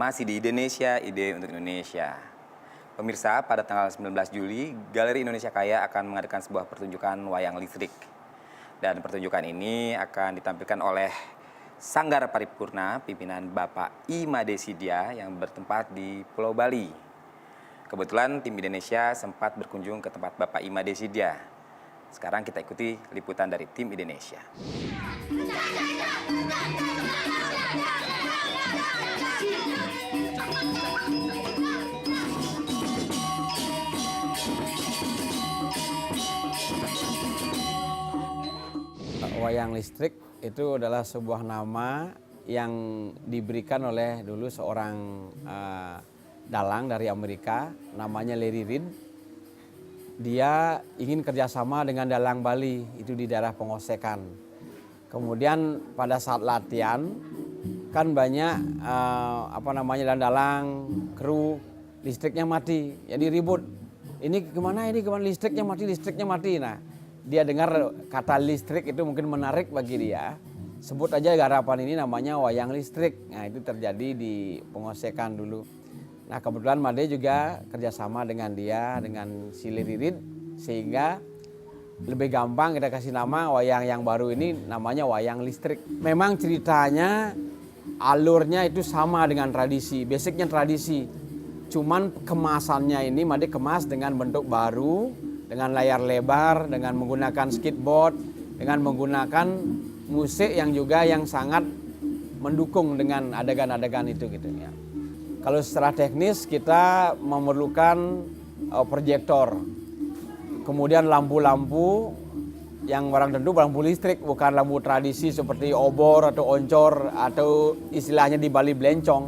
Masih di Indonesia, ide untuk Indonesia. Pemirsa, pada tanggal 19 Juli, Galeri Indonesia Kaya akan mengadakan sebuah pertunjukan wayang listrik. Dan pertunjukan ini akan ditampilkan oleh Sanggar Paripurna, pimpinan Bapak I. Made Sidya yang bertempat di Pulau Bali. Kebetulan tim Indonesia sempat berkunjung ke tempat Bapak I. Made Sidya. Sekarang kita ikuti liputan dari tim Indonesia. Wayang listrik itu adalah sebuah nama yang diberikan oleh dulu seorang dalang dari Amerika, namanya Larry Reed. Dia ingin kerjasama dengan dalang Bali, itu di daerah Pengosekan. Kemudian pada saat latihan, kan banyak dalang, kru, listriknya mati, jadi ribut. Ini kemana listriknya mati. Nah, dia dengar kata listrik itu mungkin menarik bagi dia. Sebut aja garapan ini namanya wayang listrik. Nah, itu terjadi di Pengosekan dulu. Nah, kebetulan Made juga kerjasama dengan dia, dengan si Lirit, sehingga lebih gampang kita kasih nama wayang yang baru ini namanya wayang listrik. Memang ceritanya alurnya itu sama dengan tradisi, basicnya tradisi. Cuman kemasannya ini Made kemas dengan bentuk baru, dengan layar lebar, dengan menggunakan skateboard, dengan menggunakan musik yang sangat mendukung dengan adegan-adegan itu gitu ya. Kalau secara teknis kita memerlukan proyektor, kemudian lampu-lampu yang barang tentu lampu listrik, bukan lampu tradisi seperti obor atau oncor atau istilahnya di Bali blencong.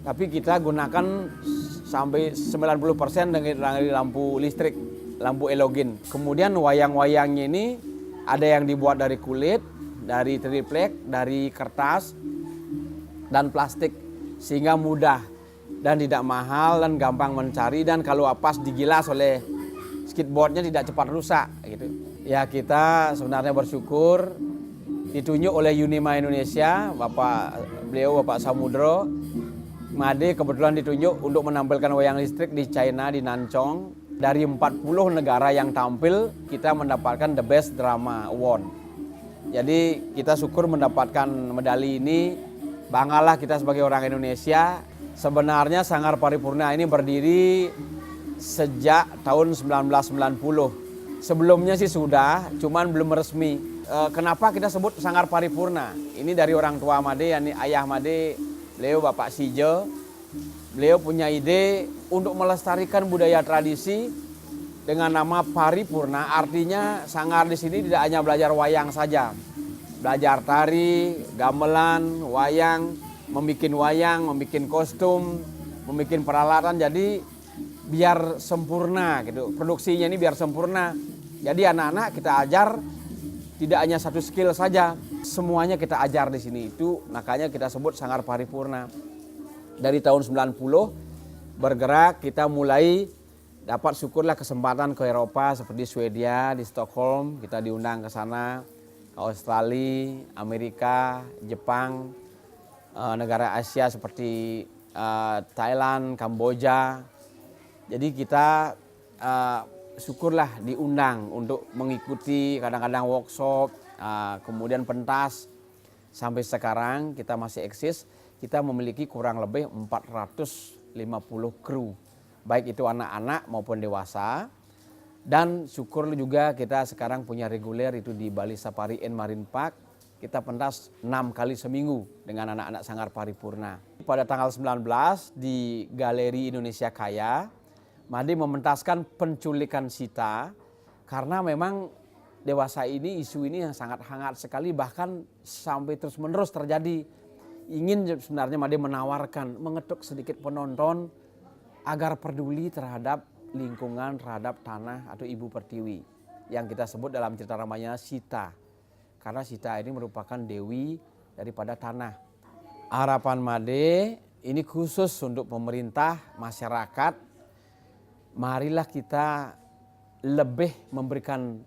Tapi kita gunakan sampai 90% dari lampu listrik, lampu halogen. Kemudian wayang-wayangnya ini ada yang dibuat dari kulit, dari triplek, dari kertas, dan plastik. Sehingga mudah dan tidak mahal dan gampang mencari, dan kalau pas digilas oleh skateboardnya tidak cepat rusak gitu. Ya, kita sebenarnya bersyukur ditunjuk oleh Unima Indonesia, Bapak Samudro Made kebetulan ditunjuk untuk menampilkan wayang listrik di China, di Nanchong. Dari 40 negara yang tampil, kita mendapatkan The Best Drama Award. Jadi kita syukur mendapatkan medali ini, banggalah kita sebagai orang Indonesia. Sebenarnya Sanggar Paripurna ini berdiri sejak tahun 1990. Sebelumnya sih sudah, cuman belum resmi. Kenapa kita sebut Sanggar Paripurna? Ini dari orang tua Made, yakni ayah Made, beliau Bapak Sidya. Beliau punya ide untuk melestarikan budaya tradisi dengan nama Paripurna. Artinya sanggar di sini tidak hanya belajar wayang saja, belajar tari, gamelan, wayang, membuat kostum, membuat peralatan. Jadi biar sempurna gitu, produksinya ini biar sempurna. Jadi anak-anak kita ajar tidak hanya satu skill saja, semuanya kita ajar di sini. Itu makanya kita sebut Sanggar Paripurna. Dari tahun 90 bergerak, kita mulai dapat syukurlah kesempatan ke Eropa seperti Swedia, di Stockholm, kita diundang ke sana, ke Australia, Amerika, Jepang, negara Asia seperti Thailand, Kamboja. Jadi kita syukurlah diundang untuk mengikuti kadang-kadang workshop, kemudian pentas. Sampai sekarang kita masih eksis, kita memiliki kurang lebih 450 kru, baik itu anak-anak maupun dewasa. Dan syukur juga kita sekarang punya reguler itu di Bali Safari and Marine Park. Kita pentas 6 kali seminggu dengan anak-anak Sanggar Paripurna. Pada tanggal 19 di Galeri Indonesia Kaya, Made mementaskan penculikan Sita, karena memang dewasa ini isu ini yang sangat hangat sekali, bahkan sampai terus-menerus terjadi. Ingin sebenarnya Made menawarkan, mengetuk sedikit penonton agar peduli terhadap lingkungan, terhadap tanah atau ibu pertiwi yang kita sebut dalam cerita Ramayana Sita. Karena Sita ini merupakan dewi daripada tanah. Harapan Made ini khusus untuk pemerintah, masyarakat. Marilah kita lebih memberikan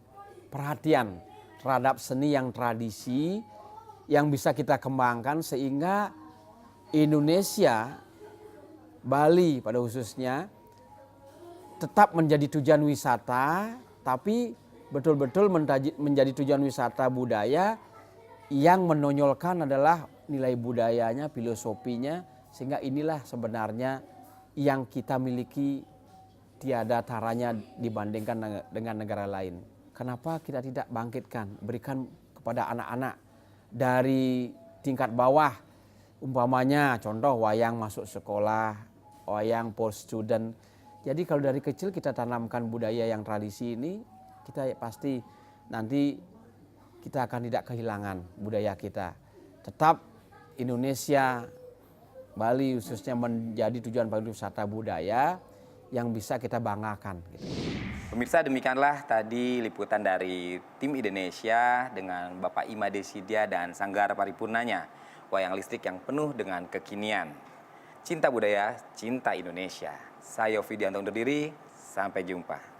perhatian terhadap seni yang tradisi yang bisa kita kembangkan sehingga Indonesia Bali pada khususnya tetap menjadi tujuan wisata, tapi betul-betul menjadi tujuan wisata budaya yang menonjolkan adalah nilai budayanya, filosofinya, sehingga inilah sebenarnya yang kita miliki tiada taranya dibandingkan dengan negara lain. Kenapa kita tidak bangkitkan, berikan kepada anak-anak dari tingkat bawah, umpamanya contoh wayang masuk sekolah, wayang post student. Jadi kalau dari kecil kita tanamkan budaya yang tradisi ini, kita pasti nanti kita akan tidak kehilangan budaya kita. Tetap Indonesia, Bali khususnya menjadi tujuan pariwisata budaya yang bisa kita banggakan. Pemirsa, demikianlah tadi liputan dari tim Indonesia dengan Bapak Ima Desidia dan Sanggar Paripurnanya, wayang listrik yang penuh dengan kekinian. Cinta budaya, cinta Indonesia. Saya Yofi Dianto undur diri, sampai jumpa.